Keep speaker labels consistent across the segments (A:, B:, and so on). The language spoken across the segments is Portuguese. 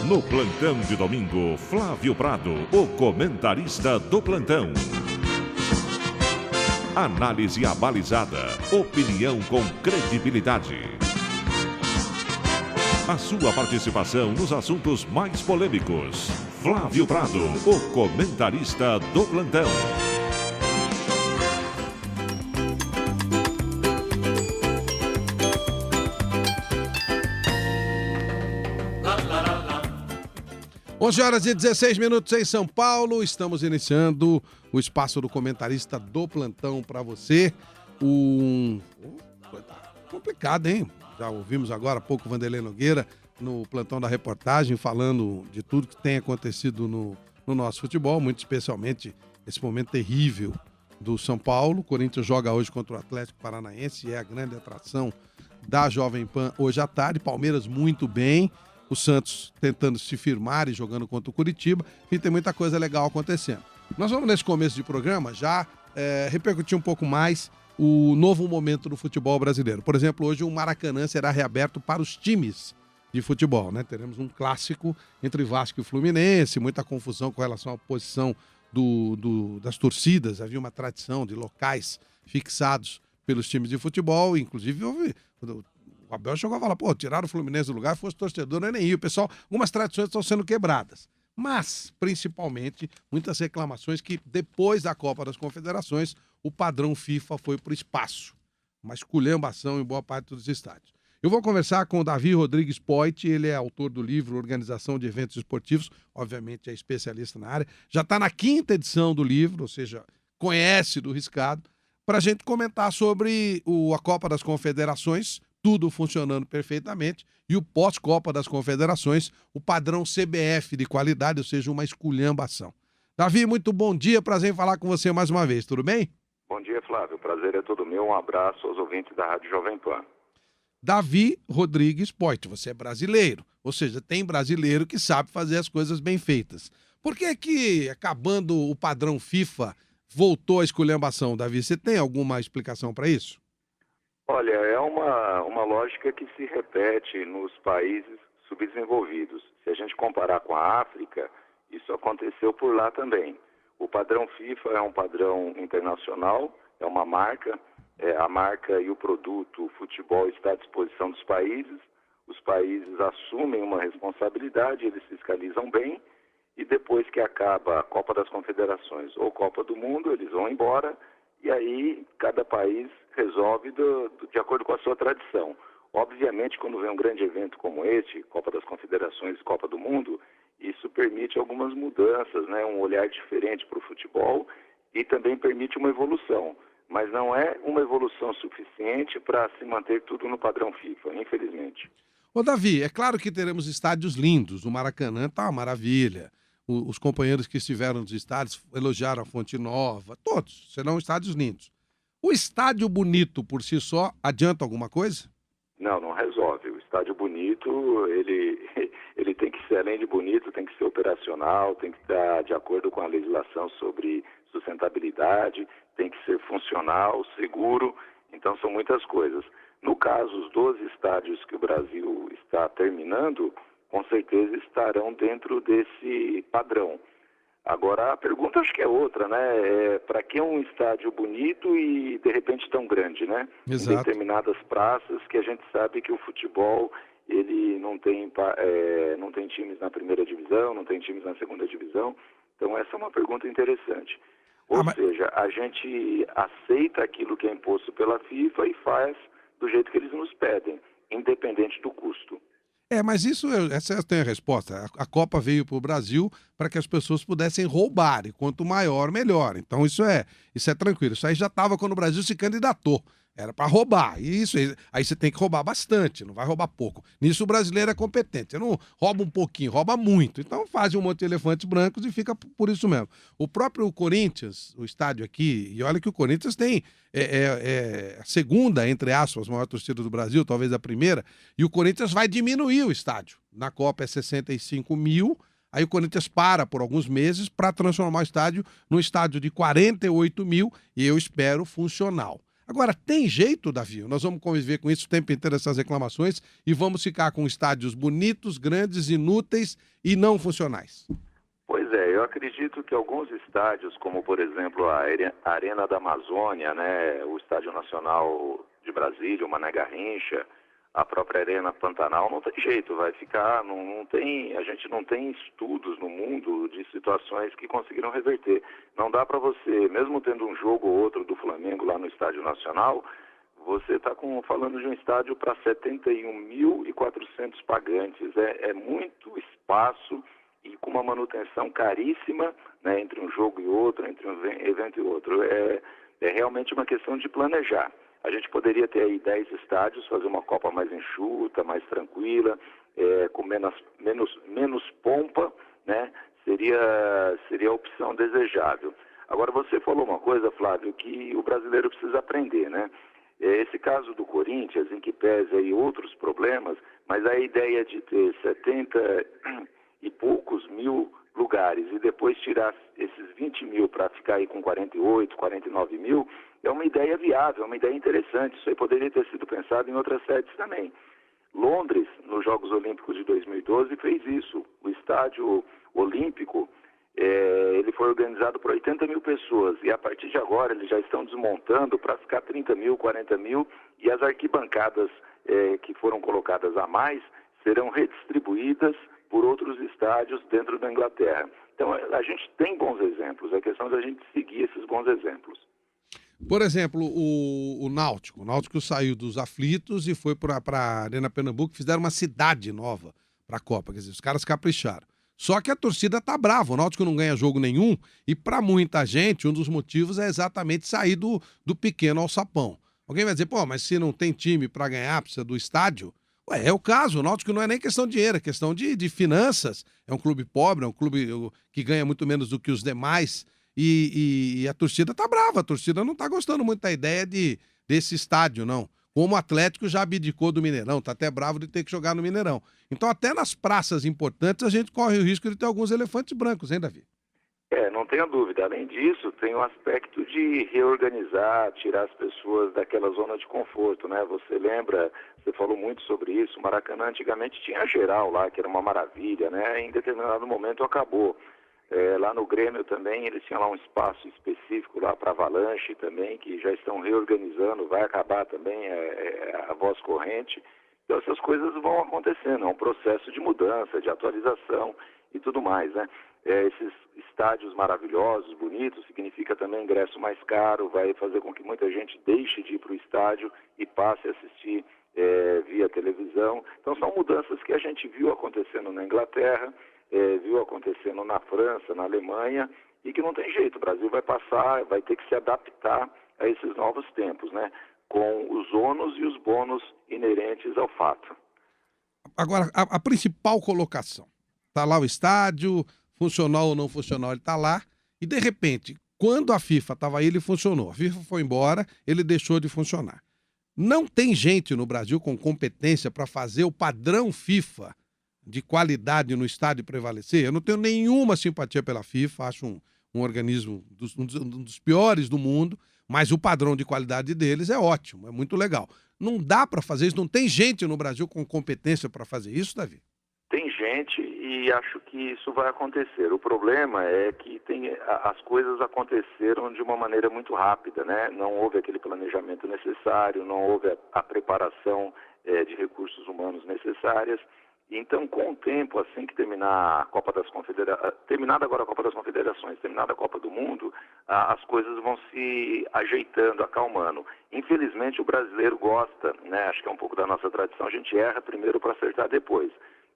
A: No plantão de domingo, Flávio Prado, o comentarista do plantão. Análise abalizada, opinião com credibilidade. A sua participação nos assuntos mais polêmicos. Flávio Prado, o comentarista do plantão.
B: Onze horas e 16 minutos em São Paulo, estamos iniciando o espaço do comentarista do plantão para você. Complicado, hein? Já ouvimos agora há pouco o Vanderlei Nogueira no plantão da reportagem falando de tudo que tem acontecido no nosso futebol, muito especialmente esse momento terrível do São Paulo. O Corinthians joga hoje contra o Atlético Paranaense e é a grande atração da Jovem Pan hoje à tarde. Palmeiras muito bem. O Santos tentando se firmar e jogando contra o Curitiba. Enfim, tem muita coisa legal acontecendo. Nós vamos, nesse começo de programa, já repercutir um pouco mais o novo momento do futebol brasileiro. Por exemplo, hoje o Maracanã será reaberto para os times de futebol, né? Teremos um clássico entre Vasco e Fluminense, muita confusão com relação à posição das torcidas. Havia uma tradição de locais fixados pelos times de futebol, inclusive houve... O Abel chegou a falar, tiraram o Fluminense do lugar, fosse torcedor, não é nem ir. O pessoal, algumas tradições estão sendo quebradas. Mas, principalmente, muitas reclamações que depois da Copa das Confederações, o padrão FIFA foi para o espaço. Uma esculhambação em boa parte dos estádios. Eu vou conversar com o Davi Rodrigues Poit, ele é autor do livro Organização de Eventos Esportivos, obviamente é especialista na área. Já está na 5ª edição do livro, ou seja, conhece do riscado, para a gente comentar sobre a Copa das Confederações, tudo funcionando perfeitamente, e o pós-Copa das Confederações, o padrão CBF de qualidade, ou seja, uma esculhambação. Davi, muito bom dia, prazer em falar com você mais uma vez, tudo bem?
C: Bom dia, Flávio, o prazer é todo meu, um abraço aos ouvintes da Rádio Jovem Pan.
B: Davi Rodrigues Poit, você é brasileiro, ou seja, tem brasileiro que sabe fazer as coisas bem feitas. Por que acabando o padrão FIFA, voltou a esculhambação, Davi? Você tem alguma explicação para isso?
C: Olha, é uma lógica que se repete nos países subdesenvolvidos. Se a gente comparar com a África, isso aconteceu por lá também. O padrão FIFA é um padrão internacional, é uma marca, a marca e o produto, o futebol está à disposição dos países, os países assumem uma responsabilidade, eles fiscalizam bem, e depois que acaba a Copa das Confederações ou Copa do Mundo, eles vão embora, e aí cada país resolve de acordo com a sua tradição. Obviamente, quando vem um grande evento como este, Copa das Confederações, Copa do Mundo, isso permite algumas mudanças, né? Um olhar diferente para o futebol e também permite uma evolução. Mas não é uma evolução suficiente para se manter tudo no padrão FIFA, infelizmente.
B: Ô Davi, é claro que teremos estádios lindos, o Maracanã está uma maravilha. Os companheiros que estiveram nos estádios elogiaram a Fonte Nova, todos, serão estádios lindos. O estádio bonito por si só adianta alguma coisa?
C: Não resolve. O estádio bonito, ele tem que ser, além de bonito, tem que ser operacional, tem que estar de acordo com a legislação sobre sustentabilidade, tem que ser funcional, seguro, então são muitas coisas. No caso, os 12 estádios que o Brasil está terminando, com certeza estarão dentro desse padrão. Agora, a pergunta acho que é outra, né? Para que um estádio bonito e, de repente, tão grande, né?
B: Exato.
C: Em determinadas praças que a gente sabe que o futebol, ele não tem times na primeira divisão, não tem times na segunda divisão. Então, essa é uma pergunta interessante. Ou seja, a gente aceita aquilo que é imposto pela FIFA e faz do jeito que eles nos pedem, independente do custo.
B: Mas essa eu tenho a resposta. A Copa veio para o Brasil para que as pessoas pudessem roubar, e quanto maior, melhor. Então isso é tranquilo. Isso aí já estava quando o Brasil se candidatou. Era para roubar. E isso aí você tem que roubar bastante, não vai roubar pouco. Nisso o brasileiro é competente. Você não rouba um pouquinho, rouba muito. Então faz um monte de elefantes brancos e fica por isso mesmo. O próprio Corinthians, o estádio aqui, e olha que o Corinthians tem a segunda, entre aspas, maior torcida do Brasil, talvez a primeira, e o Corinthians vai diminuir o estádio. Na Copa é 65 mil, aí o Corinthians para por alguns meses para transformar o estádio num estádio de 48 mil, e eu espero funcional. Agora, tem jeito, Davi? Nós vamos conviver com isso o tempo inteiro, essas reclamações, e vamos ficar com estádios bonitos, grandes, inúteis e não funcionais.
C: Pois é, eu acredito que alguns estádios, como por exemplo a Arena da Amazônia, né, o Estádio Nacional de Brasília, o Mané Garrincha, a própria Arena Pantanal, não tem jeito, vai ficar, não tem, a gente não tem estudos no mundo de situações que conseguiram reverter. Não dá para você, mesmo tendo um jogo ou outro do Flamengo lá no Estádio Nacional, você está falando de um estádio para 71.400 pagantes, é muito espaço e com uma manutenção caríssima, né, entre um jogo e outro, entre um evento e outro. É realmente uma questão de planejar. A gente poderia ter aí 10 estádios, fazer uma Copa mais enxuta, mais tranquila, com menos pompa, né? Seria a opção desejável. Agora, você falou uma coisa, Flávio, que o brasileiro precisa aprender, né? Esse caso do Corinthians, em que pese aí outros problemas, mas a ideia de ter 70 e poucos mil lugares e depois tirar esses 20 mil para ficar aí com 48, 49 mil, é uma ideia viável, é uma ideia interessante. Isso aí poderia ter sido pensado em outras sedes também. Londres, nos Jogos Olímpicos de 2012, fez isso. O estádio olímpico, ele foi organizado por 80 mil pessoas e a partir de agora eles já estão desmontando para ficar 30 mil, 40 mil e as arquibancadas que foram colocadas a mais serão redistribuídas por outros estádios dentro da Inglaterra. Então, a gente tem bons exemplos, é questão da gente seguir esses bons exemplos.
B: Por exemplo, o Náutico. O Náutico saiu dos aflitos e foi para a Arena Pernambuco, fizeram uma cidade nova para a Copa. Quer dizer, os caras capricharam. Só que a torcida tá brava, o Náutico não ganha jogo nenhum e para muita gente um dos motivos é exatamente sair do pequeno ao sapão. Alguém vai dizer, pô, mas se não tem time para ganhar, precisa do estádio? Ué, é o caso, o Náutico não é nem questão de dinheiro, é questão de finanças. É um clube pobre, é um clube que ganha muito menos do que os demais e a torcida tá brava, a torcida não tá gostando muito da ideia desse estádio, não. Como o Atlético já abdicou do Mineirão, tá até bravo de ter que jogar no Mineirão. Então até nas praças importantes a gente corre o risco de ter alguns elefantes brancos, hein, Davi?
C: Não tenha dúvida. Além disso, tem o aspecto de reorganizar, tirar as pessoas daquela zona de conforto, né? Você lembra, você falou muito sobre isso, o Maracanã antigamente tinha geral lá, que era uma maravilha, né? Em determinado momento acabou. Lá no Grêmio também, eles tinham lá um espaço específico lá para Avalanche também, que já estão reorganizando, vai acabar também a voz corrente. Então essas coisas vão acontecendo, é um processo de mudança, de atualização e tudo mais, né? Esses estádios maravilhosos, bonitos, significa também ingresso mais caro, vai fazer com que muita gente deixe de ir para o estádio e passe a assistir via televisão. Então são mudanças que a gente viu acontecendo na Inglaterra, viu acontecendo na França, na Alemanha, e que não tem jeito, o Brasil vai passar, vai ter que se adaptar a esses novos tempos, né? Com os ônus e os bônus inerentes ao fato.
B: Agora, a principal colocação, tá lá o estádio, funcional ou não funcional, ele tá lá, e de repente, quando a FIFA estava aí, ele funcionou. A FIFA foi embora, ele deixou de funcionar. Não tem gente no Brasil com competência para fazer o padrão FIFA de qualidade no estádio prevalecer. Eu não tenho nenhuma simpatia pela FIFA, acho um organismo um dos piores do mundo, mas o padrão de qualidade deles é ótimo, é muito legal. Não dá para fazer isso, não tem gente no Brasil com competência para fazer isso, Davi?
C: Tem gente e acho que isso vai acontecer. O problema é que as coisas aconteceram de uma maneira muito rápida, né? Não houve aquele planejamento necessário, não houve a preparação de recursos humanos necessárias. Então, com o tempo, assim que terminar a Copa das Confederações, terminada agora a Copa das Confederações, terminada a Copa do Mundo, as coisas vão se ajeitando, acalmando. Infelizmente, o brasileiro gosta, né? Acho que é um pouco da nossa tradição, a gente erra primeiro para acertar depois.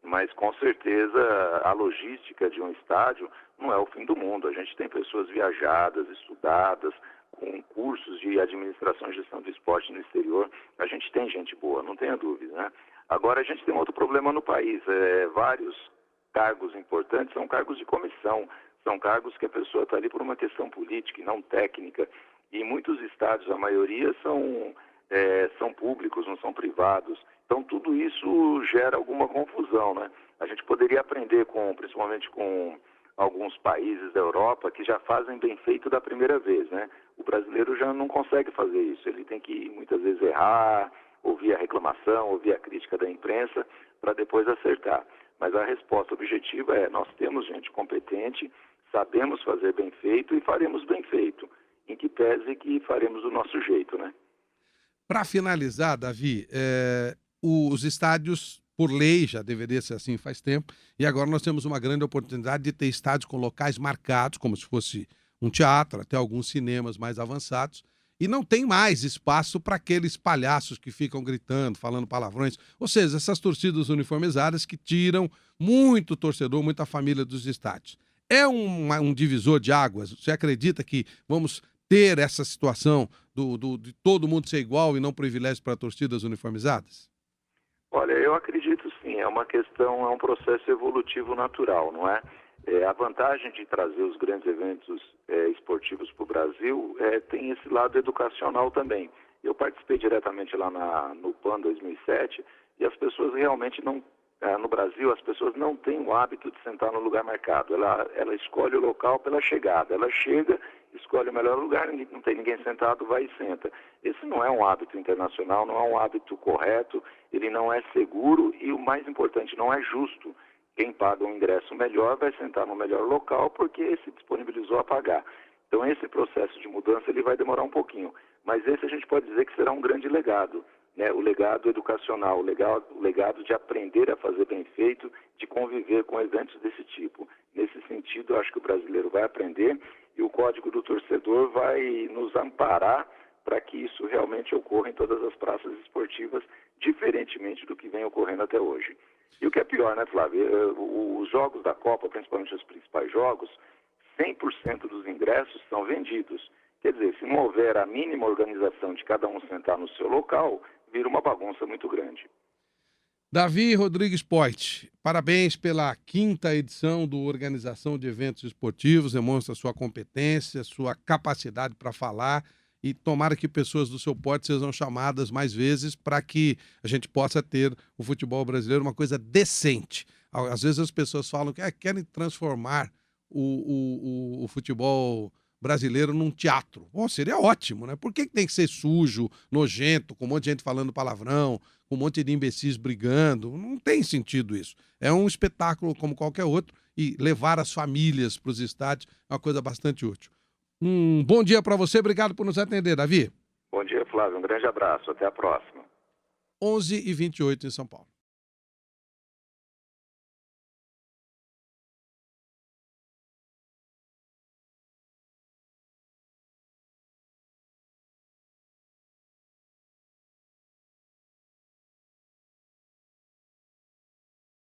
C: Mas, com certeza, a logística de um estádio não é o fim do mundo. A gente tem pessoas viajadas, estudadas, com cursos de administração e gestão do esporte no exterior. A gente tem gente boa, não tenha dúvida, né? Agora, a gente tem outro problema no país. Vários cargos importantes são cargos de comissão, são cargos que a pessoa está ali por uma questão política e não técnica. E muitos estádios, a maioria, são públicos, não são privados. Então, tudo isso gera alguma confusão, né? A gente poderia aprender, principalmente com alguns países da Europa, que já fazem bem feito da primeira vez, né? O brasileiro já não consegue fazer isso. Ele tem que, muitas vezes, errar, ouvir a reclamação, ouvir a crítica da imprensa, para depois acertar. Mas a resposta objetiva é: nós temos gente competente, sabemos fazer bem feito e faremos bem feito. Em que pese que faremos do nosso jeito, né?
B: Para finalizar, Davi, os estádios, por lei, já deveria ser assim faz tempo, e agora nós temos uma grande oportunidade de ter estádios com locais marcados, como se fosse um teatro, até alguns cinemas mais avançados, e não tem mais espaço para aqueles palhaços que ficam gritando, falando palavrões, ou seja, essas torcidas uniformizadas que tiram muito torcedor, muita família dos estádios. É um divisor de águas? Você acredita que vamos ter essa situação de todo mundo ser igual e não privilégio para torcidas uniformizadas?
C: Olha, eu acredito sim, é um processo evolutivo natural, não é? A vantagem de trazer os grandes eventos esportivos para o Brasil tem esse lado educacional também. Eu participei diretamente lá no PAN 2007 e as pessoas realmente não... no Brasil, as pessoas não têm o hábito de sentar no lugar marcado. Ela escolhe o local pela chegada. Ela chega, escolhe o melhor lugar, não tem ninguém sentado, vai e senta. Esse não é um hábito internacional, não é um hábito correto, ele não é seguro e, o mais importante, não é justo. Quem paga um ingresso melhor vai sentar no melhor local porque se disponibilizou a pagar. Então, esse processo de mudança ele vai demorar um pouquinho. Mas esse a gente pode dizer que será um grande legado. Né, o legado educacional, o legado de aprender a fazer bem feito, de conviver com eventos desse tipo. Nesse sentido, eu acho que o brasileiro vai aprender e o Código do Torcedor vai nos amparar para que isso realmente ocorra em todas as praças esportivas, diferentemente do que vem ocorrendo até hoje. E o que é pior, né, Flávio? Os jogos da Copa, principalmente os principais jogos, 100% dos ingressos são vendidos. Quer dizer, se não houver a mínima organização de cada um sentar no seu local, vira uma bagunça muito grande.
B: Davi Rodrigues Poit, parabéns pela 5ª edição do Organização de Eventos Esportivos, demonstra sua competência, sua capacidade para falar e tomara que pessoas do seu porte sejam chamadas mais vezes para que a gente possa ter o futebol brasileiro uma coisa decente. Às vezes as pessoas falam que querem transformar o futebol brasileiro num teatro. Bom, seria ótimo, né? Por que tem que ser sujo, nojento, com um monte de gente falando palavrão, com um monte de imbecis brigando? Não tem sentido isso. É um espetáculo como qualquer outro e levar as famílias para os estádios é uma coisa bastante útil. Um bom dia para você, obrigado por nos atender, Davi.
C: Bom dia, Flávio, um grande abraço, até a próxima.
B: 11h28 em São Paulo.